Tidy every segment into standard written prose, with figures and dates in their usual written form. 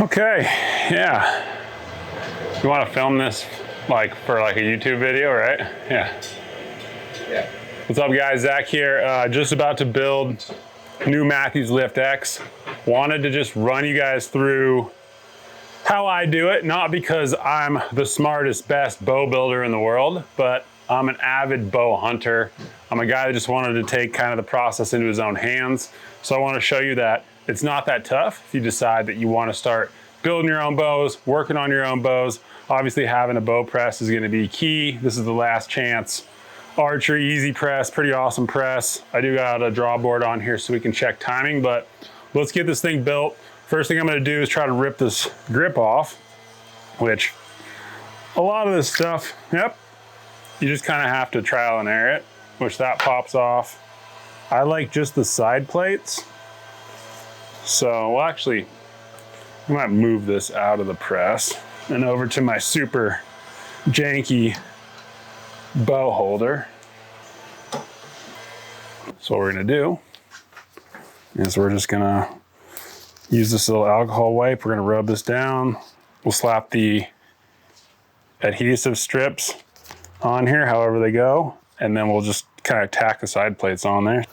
Okay, yeah. You want to film this like for like a YouTube video, right? Yeah. Yeah. What's up, guys? Zach here. Just about to build new Mathews Lift X. Wanted to just run you guys through how I do it, not because I'm the smartest, best bow builder in the world, but I'm an avid bow hunter. I'm a guy that just wanted to take kind of the process into his own hands. So I want to show you that it's not that tough if you decide that you want to start building your own bows, working on your own bows. Obviously having a bow press is going to be key. This is the last chance. Archery, easy press, pretty awesome press. I do got a draw board on here so we can check timing, but let's get this thing built. First thing I'm going to do is try to rip this grip off, which a lot of this stuff, yep, you just kind of have to trial and error it, which that pops off. I like just the side plates. So we'll actually, I might move this out of the press and over to my super janky bow holder. So what we're gonna do is we're just gonna use this little alcohol wipe. We're gonna rub this down. We'll slap the adhesive strips on here, however they go, and then we'll just kind of tack the side plates on there.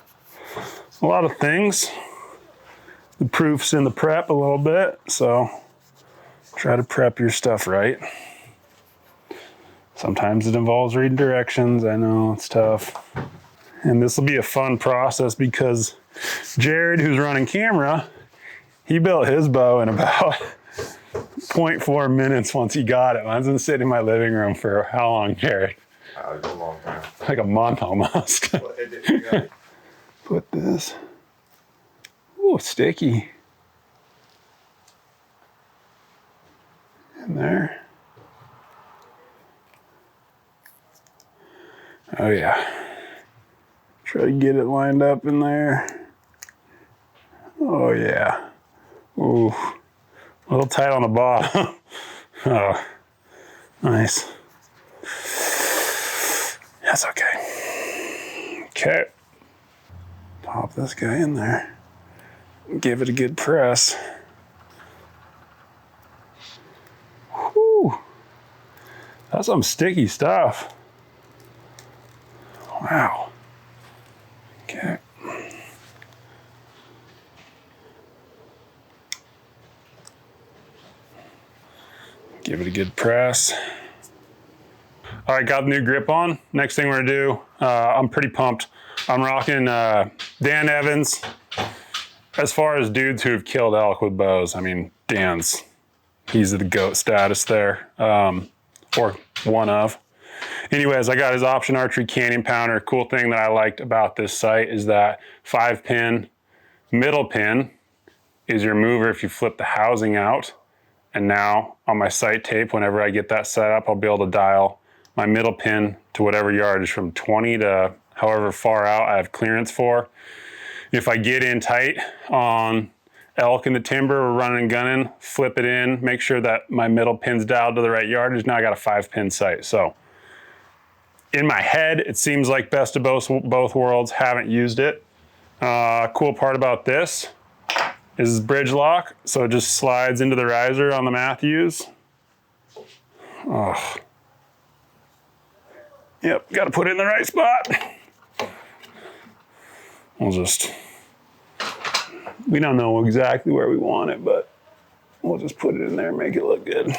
A lot of things. The proof's in the prep a little bit, so try to prep your stuff right. Sometimes it involves reading directions. I know it's tough. And this will be a fun process because Jared, who's running camera, he built his bow in about 0.4 minutes once he got it. Mine's been sitting in my living room for how long, Jared? A long time. Like a month almost. Put this. Ooh, sticky. In there. Oh yeah. Try to get it lined up in there. Oh yeah. Ooh. A little tight on the bottom. Oh, nice. That's okay. Okay. Pop this guy in there. Give it a good press. Whew. That's some sticky stuff. Wow. Okay. Give it a good press. All right, got the new grip on. Next thing we're gonna do, I'm pretty pumped. I'm rocking Dan Evans. As far as dudes who have killed elk with bows, I mean, he's the GOAT status there, or one of. Anyways, I got his Option Archery Canyon Pounder. Cool thing that I liked about this sight is that 5-pin middle pin is your mover if you flip the housing out. And now on my sight tape, whenever I get that set up, I'll be able to dial my middle pin to whatever yardage from 20 to however far out I have clearance for. If I get in tight on elk in the timber, we're running and gunning, flip it in, make sure that my middle pin's dialed to the right yardage. Now I got a 5-pin sight. So in my head, it seems like best of both worlds. Haven't used it. Cool part about this is bridge lock. So it just slides into the riser on the Mathews. Oh. Yep, got to put it in the right spot. We don't know exactly where we want it, but we'll just put it in there and make it look good.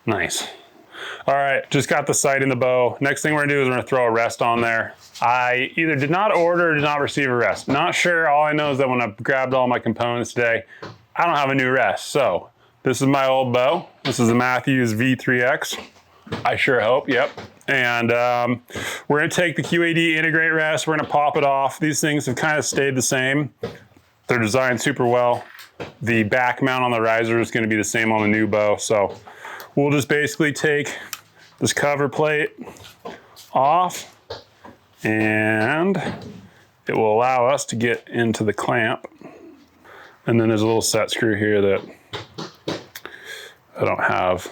Nice. All right, just got the sight in the bow. Next thing we're gonna do is we're gonna throw a rest on there. I either did not order or did not receive a rest. Not sure, all I know is that when I grabbed all my components today, I don't have a new rest. So this is my old bow. This is a Mathews V3X. I sure hope, yep. And we're gonna take the QAD integrate rest, we're gonna pop it off. These things have kind of stayed the same. They're designed super well. The back mount on the riser is gonna be the same on the new bow. So we'll just basically take this cover plate off and it will allow us to get into the clamp. And then there's a little set screw here that I don't have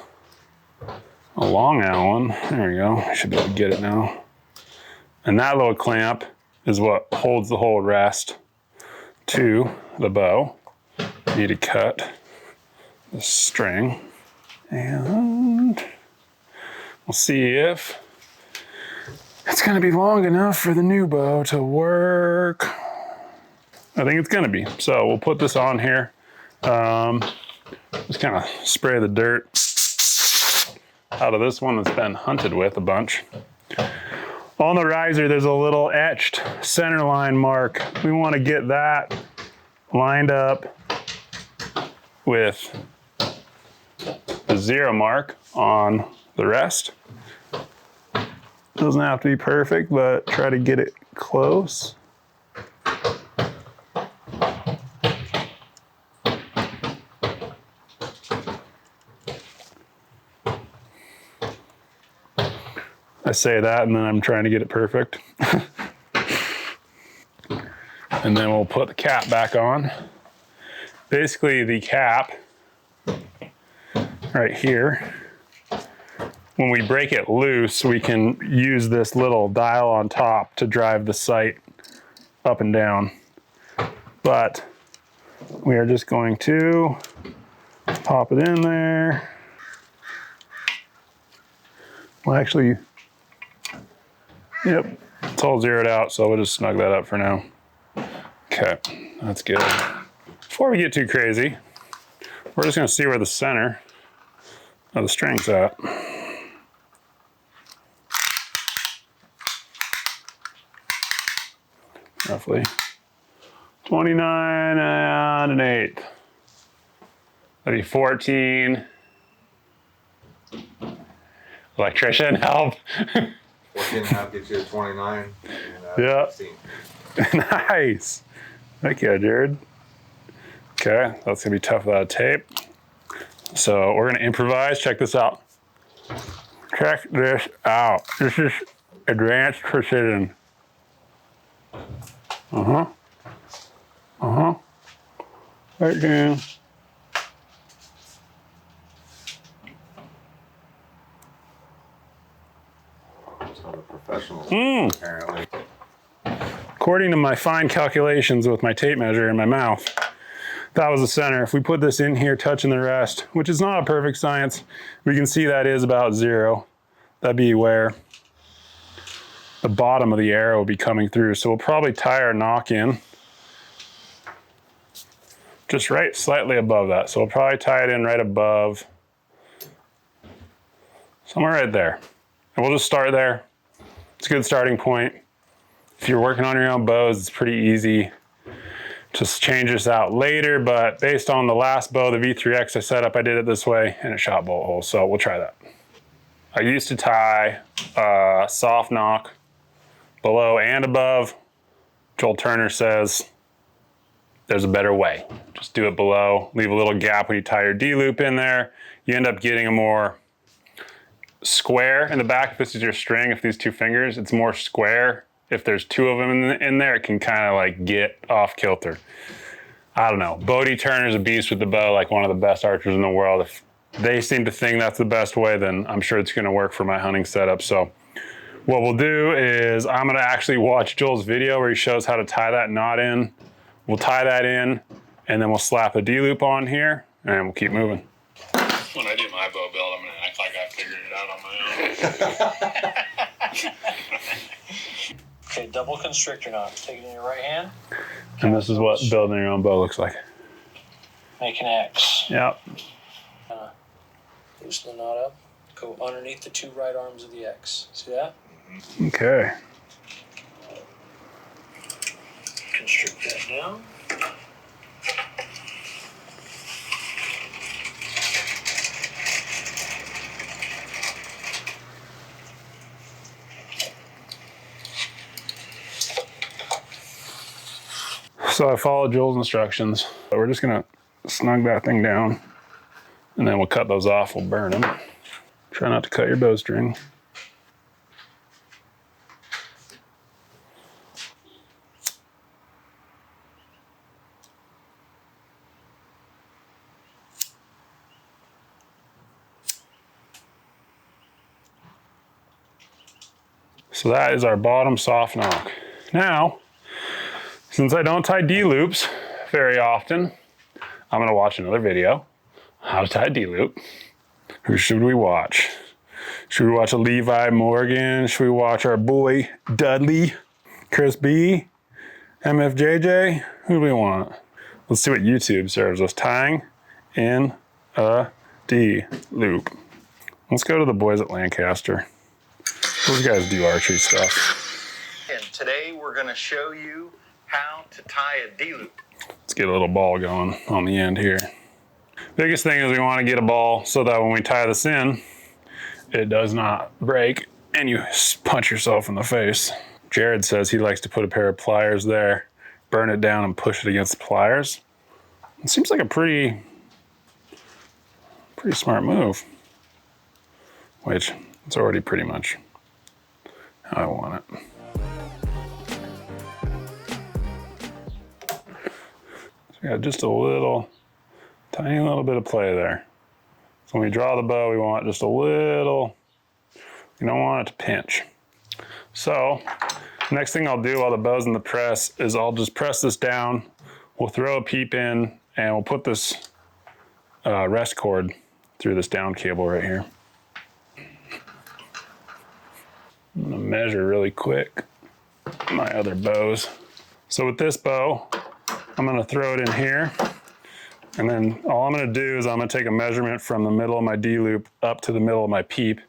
a long Allen. There we go. I should be able to get it now. And that little clamp is what holds the whole rest. to the bow. Need to cut the string, and we'll see if it's gonna be long enough for the new bow to work. I think it's gonna be. So we'll put this on here. Just kind of spray the dirt out of this one that's been hunted with a bunch. On the riser, there's a little etched center line mark. We want to get that lined up with the 0 mark on the rest. Doesn't have to be perfect, but try to get it close. I say that and then I'm trying to get it perfect. And then we'll put the cap back on. Basically the cap right here, when we break it loose, we can use this little dial on top to drive the sight up and down. But we are just going to pop it in there. Well, actually, yep, it's all zeroed out, so we'll just snug that up for now. Okay, that's good. Before we get too crazy, we're just gonna see where the center of the string's at. Roughly 29 and 1/8. That'd be 14. Electrician, help. 14.5 gets you to 29. And, Yeah. 16. Nice. Thank you, Jared. Okay, that's gonna be tough without tape. So we're gonna improvise. Check this out. Check this out. This is advanced precision. Right there. So the professionals, apparently. According to my fine calculations with my tape measure in my mouth, that was the center. If we put this in here, touching the rest, which is not a perfect science, we can see that is about 0. That'd be where the bottom of the arrow will be coming through. So we'll probably tie our knock in just right slightly above that. So we'll probably tie it in right above, somewhere right there. And we'll just start there. It's a good starting point. If you're working on your own bows, it's pretty easy. Just change this out later, but based on the last bow, the V3X I set up, I did it this way and it shot bolt holes, so we'll try that. I used to tie a soft knock below and above. Joel Turner says there's a better way. Just do it below, leave a little gap when you tie your D-loop in there. You end up getting a more square in the back. If this is your string, if these 2 fingers, it's more square. If there's 2 of them in there, it can kind of like get off kilter. I don't know. Bodie Turner's a beast with the bow, like one of the best archers in the world. If they seem to think that's the best way, then I'm sure it's gonna work for my hunting setup. So what we'll do is I'm gonna actually watch Joel's video where he shows how to tie that knot in. We'll tie that in, and then we'll slap a D-loop on here, and we'll keep moving. When I do my bow build, I'm gonna act like I figured it out on my own. Okay, double constrictor knot. Take it in your right hand. And this is what building your own bow looks like. Make an X. Yep. Loosen the knot up. Go underneath the 2 right arms of the X. See that? Okay. Constrict that down. So I followed Joel's instructions. So we're just gonna snug that thing down, and then we'll cut those off. We'll burn them. Try not to cut your bowstring. So that is our bottom soft knock. Now, Since I don't tie D-loops very often, I'm gonna watch another video, how to tie D-loop. Who should we watch? Should we watch a Levi Morgan? Should we watch our boy Dudley? Chris B? MFJJ? Who do we want? Let's see what YouTube serves us. Tying in a D-loop. Let's go to the boys at Lancaster. Those guys do archery stuff. And today we're going to show you how to tie a D-loop. Let's get a little ball going on the end here. Biggest thing is we want to get a ball so that when we tie this in, it does not break and you punch yourself in the face. Jared says he likes to put a pair of pliers there, burn it down and push it against the pliers. It seems like a pretty smart move, which it's already pretty much how I want it. So we got just a little, tiny little bit of play there. So when we draw the bow, we want just a little, you don't want it to pinch. So next thing I'll do while the bow's in the press is I'll just press this down. We'll throw a peep in and we'll put this rest cord through this down cable right here. I'm gonna measure really quick my other bows. So with this bow, I'm gonna throw it in here. And then all I'm gonna do is I'm gonna take a measurement from the middle of my D-loop up to the middle of my peep.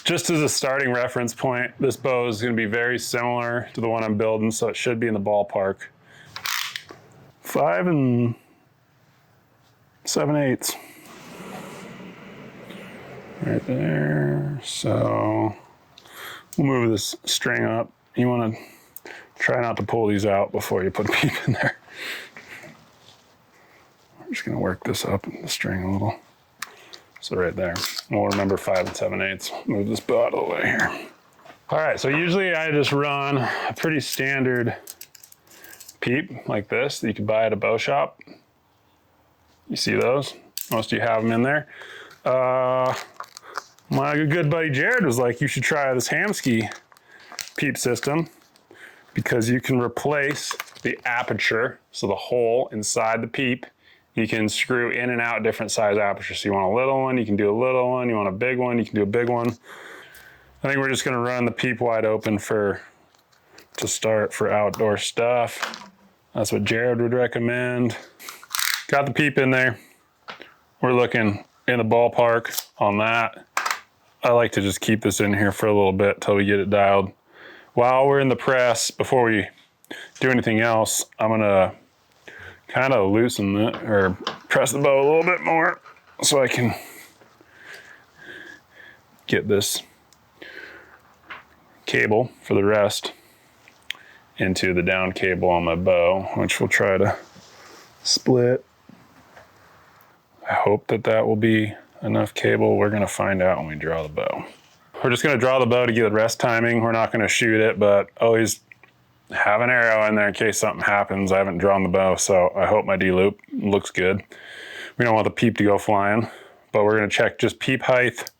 Just as a starting reference point, this bow is gonna be very similar to the one I'm building, so it should be in the ballpark. 5 7/8. Right there. So we'll move this string up. You wanna try not to pull these out before you put a peep in there. I'm just gonna work this up in the string a little. So right there, we'll remember 5 7/8. Move this bow out of the way here. All right, so usually I just run a pretty standard peep like this that you could buy at a bow shop. You see those? Most of you have them in there. My good buddy Jared was like, you should try this Hamskea peep system because you can replace the aperture, so the hole inside the peep. You can screw in and out different size apertures. So you want a little one, you can do a little one. You want a big one, you can do a big one. I think we're just gonna run the peep wide open to start for outdoor stuff. That's what Jared would recommend. Got the peep in there. We're looking in the ballpark on that. I like to just keep this in here for a little bit till we get it dialed. While we're in the press, before we do anything else, I'm gonna kind of loosen it or press the bow a little bit more so I can get this cable for the rest into the down cable on my bow, which we'll try to split. I hope that will be enough cable. We're gonna find out when we draw the bow. We're just gonna draw the bow to get the rest timing. We're not gonna shoot it, but always have an arrow in there in case something happens. I haven't drawn the bow, so I hope my D-loop looks good. We don't want the peep to go flying, but we're gonna check just peep height,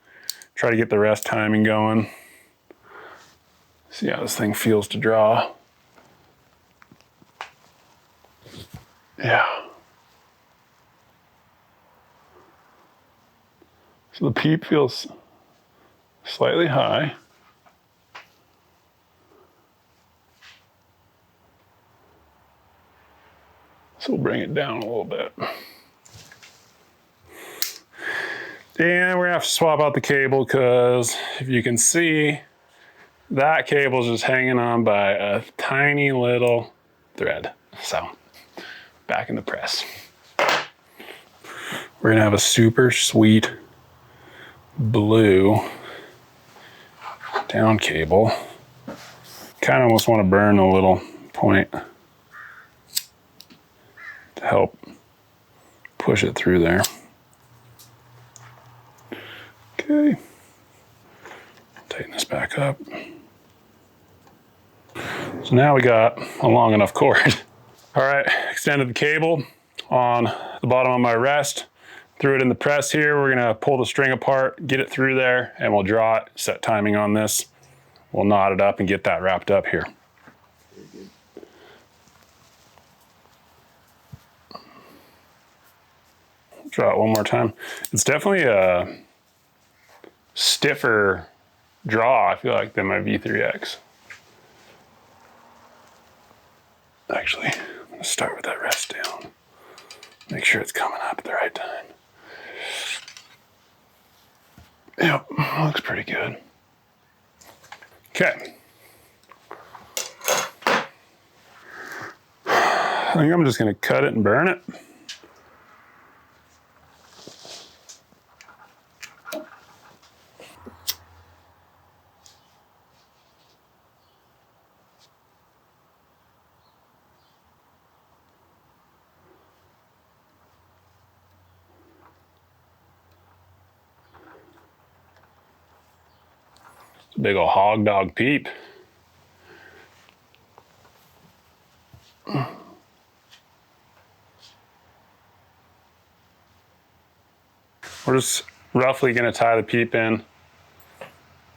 try to get the rest timing going. See how this thing feels to draw. Yeah. So the peep feels slightly high. So we'll bring it down a little bit. And we're gonna have to swap out the cable because if you can see, that cable's just hanging on by a tiny little thread. So back in the press. We're gonna have a super sweet blue down cable. Kind of almost want to burn a little point to help push it through there. Okay, tighten this back up. So now we got a long enough cord. All right, extended the cable on the bottom of my rest, threw it in the press here. We're gonna pull the string apart, get it through there, and we'll draw it, set timing on this. We'll knot it up and get that wrapped up here. Draw it one more time. It's definitely a stiffer draw, I feel like, than my V3X. Actually, I'm gonna start with that rest down. Make sure it's coming up at the right time. Yep, looks pretty good. Okay. I think I'm just gonna cut it and burn it. It's a big old hog dog peep. We're just roughly gonna tie the peep in.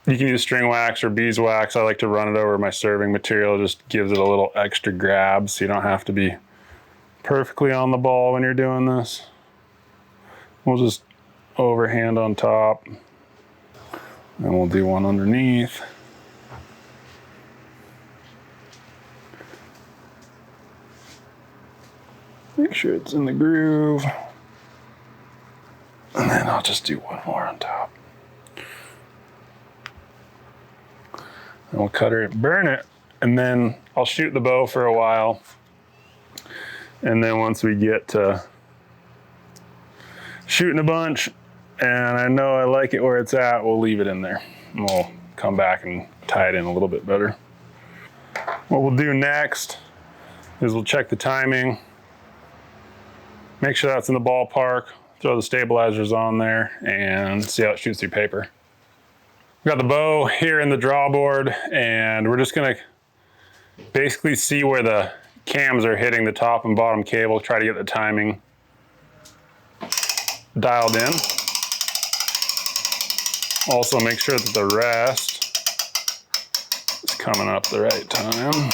You can use string wax or beeswax. I like to run it over my serving material. It just gives it a little extra grab so you don't have to be perfectly on the ball when you're doing this. We'll just overhand on top. And we'll do one underneath. Make sure it's in the groove. And then I'll just do one more on top. And we'll cut it, burn it, and then I'll shoot the bow for a while. And then once we get to shooting a bunch, and I know I like it where it's at, we'll leave it in there. And we'll come back and tie it in a little bit better. What we'll do next is we'll check the timing, make sure that's in the ballpark, throw the stabilizers on there, and see how it shoots through paper. We got the bow here in the drawboard, and we're just gonna basically see where the cams are hitting the top and bottom cable, try to get the timing dialed in. Also make sure that the rest is coming up the right time.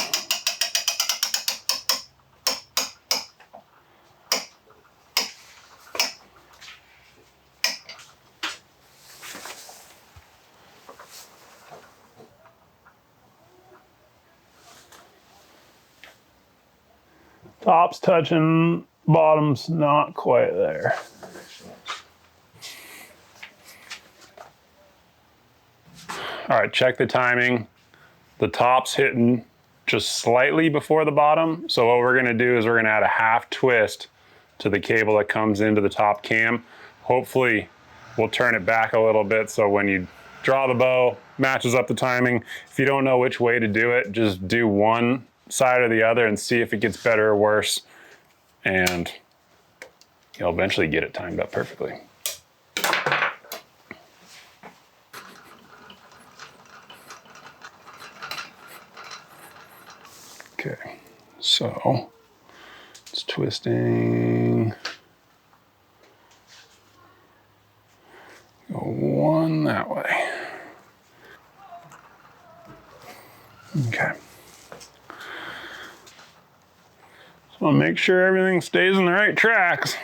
Top's touching, bottom's not quite there. All right, check the timing. The top's hitting just slightly before the bottom. So what we're gonna do is we're gonna add a half twist to the cable that comes into the top cam. Hopefully we'll turn it back a little bit so when you draw the bow, matches up the timing. If you don't know which way to do it, just do one side or the other and see if it gets better or worse, and you'll eventually get it timed up perfectly. Okay, so it's twisting. Go one that way. Okay. So make sure everything stays in the right tracks.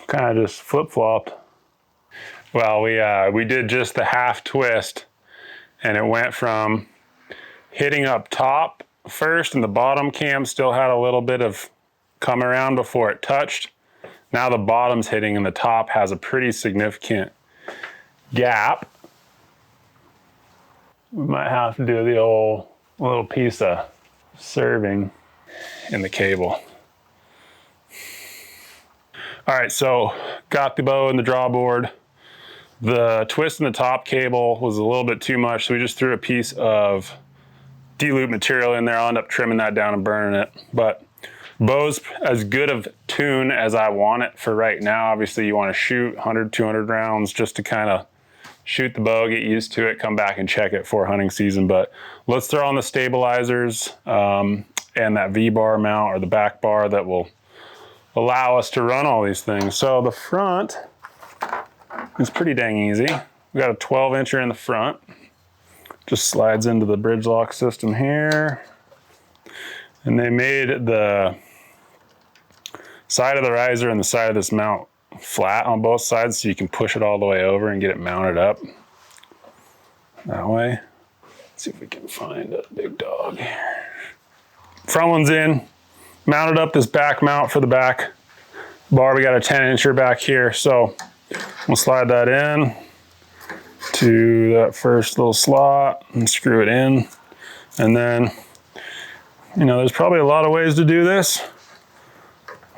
Kind of just flip-flopped. Well, we did just the half twist, and it went from hitting up top first, and the bottom cam still had a little bit of come around before it touched. Now the bottom's hitting and the top has a pretty significant gap. We might have to do the old little piece of serving in the cable. All right, so got the bow in the drawboard. The twist in the top cable was a little bit too much, so we just threw a piece of D-loop material in there. I'll end up trimming that down and burning it. But bow's as good of tune as I want it for right now. Obviously you want to shoot 100, 200 rounds just to kind of shoot the bow, get used to it, come back and check it for hunting season. But let's throw on the stabilizers and that V-bar mount or the back bar that will allow us to run all these things. So the front is pretty dang easy. We got a 12-incher in the front. Just slides into the bridge lock system here. And they made the side of the riser and the side of this mount flat on both sides so you can push it all the way over and get it mounted up that way. Let's see if we can find a big dog. Front one's in, mounted up this back mount for the back bar. We got a 10-incher back here, so we'll slide that in to that first little slot and screw it in. And then, you know, there's probably a lot of ways to do this.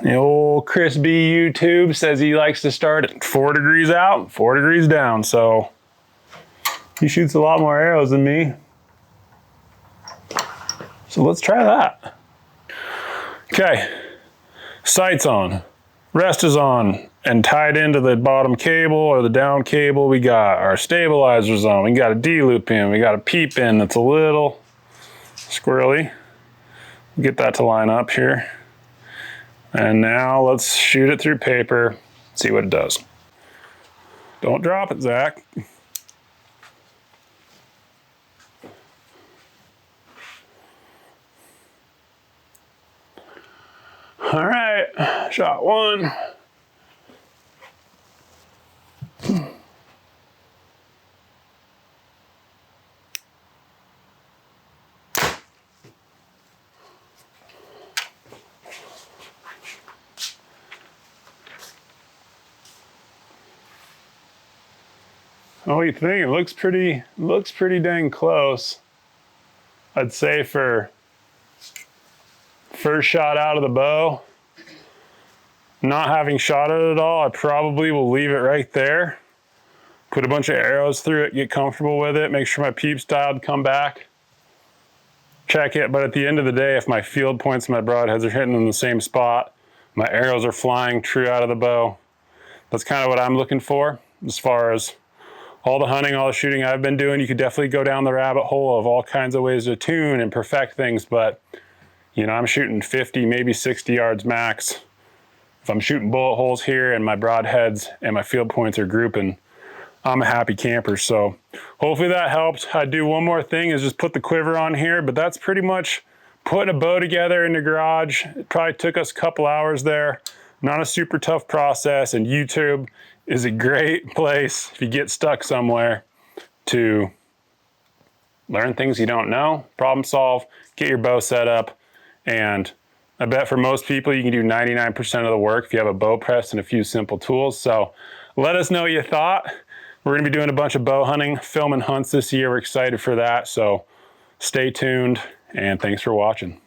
The old Chris B YouTube says he likes to start at 4 degrees out, 4 degrees down. So he shoots a lot more arrows than me. So let's try that. Okay, sights on, rest is on, and tied into the bottom cable or the down cable, we got our stabilizers on. We got a D-loop in, we got a peep in that's a little squirrely. Get that to line up here. And now let's shoot it through paper, see what it does. Don't drop it, Zach. All right, shot one. What do you think? It looks pretty dang close. I'd say for first shot out of the bow, not having shot it at all, I probably will leave it right there. Put a bunch of arrows through it, get comfortable with it, make sure my peep's dialed, come back, check it. But at the end of the day, if my field points and my broadheads are hitting in the same spot, my arrows are flying true out of the bow, that's kind of what I'm looking for. As far as all the hunting, all the shooting I've been doing, you could definitely go down the rabbit hole of all kinds of ways to tune and perfect things, but you know, I'm shooting 50, maybe 60 yards max. If I'm shooting bullet holes here and my broadheads and my field points are grouping, I'm a happy camper. So hopefully that helped. I'd do one more thing is just put the quiver on here, but that's pretty much putting a bow together in the garage. It probably took us a couple hours there. Not a super tough process, and YouTube is a great place if you get stuck somewhere to learn things you don't know, problem solve, get your bow set up. And I bet for most people, you can do 99% of the work if you have a bow press and a few simple tools. So let us know what you thought. We're gonna be doing a bunch of bow hunting, filming hunts this year. We're excited for that. So stay tuned and thanks for watching.